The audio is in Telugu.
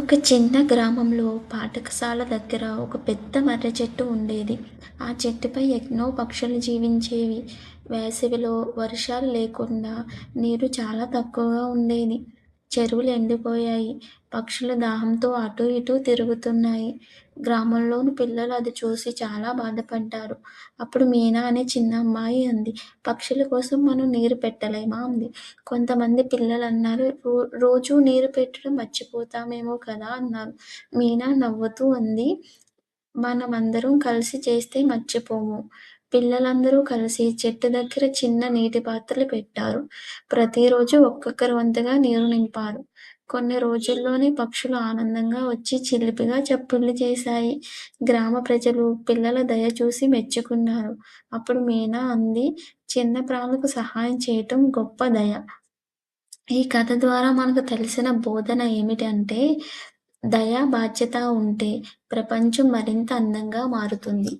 ఒక చిన్న గ్రామంలో పాఠశాల దగ్గర ఒక పెద్ద మర్రి చెట్టు ఉండేది. ఆ చెట్టుపై ఎన్నో పక్షులు జీవించేవి. వేసవిలో వర్షాలు లేకుండా నీరు చాలా తక్కువగా ఉండేది. చెరువులు ఎండిపోయాయి. పక్షులు దాహంతో అటూ ఇటూ తిరుగుతున్నాయి. గ్రామంలోని పిల్లలు అది చూసి చాలా బాధపడ్డారు. అప్పుడు మీనా అనే చిన్న అమ్మాయి అంది, పక్షుల కోసం మనం నీరు పెట్టలేమా అంది. కొంతమంది పిల్లలన్నారు, రోజూ నీరు పెట్టడం మర్చిపోతామేమో కదా అన్నారు. మీనా నవ్వుతూ అంది, మనమందరం కలిసి చేస్తే మర్చిపోము. పిల్లలందరూ కలిసి చెట్టు దగ్గర చిన్న నీటి పాత్రలు పెట్టారు. ప్రతిరోజు ఒక్కొక్కరి వంతుగా నీరు నింపారు. కొన్ని రోజుల్లోనే పక్షులు ఆనందంగా వచ్చి చిలిపిగా చప్పుళ్ళు చేశాయి. గ్రామ ప్రజలు పిల్లల దయ చూసి మెచ్చుకున్నారు. అప్పుడు మీనా అంది, చిన్న ప్రాణులకు సహాయం చేయటం గొప్ప దయ. ఈ కథ ద్వారా మనకు తెలిసిన బోధన ఏమిటంటే, దయ, బాధ్యత ఉంటే ప్రపంచం మరింత అందంగా మారుతుంది.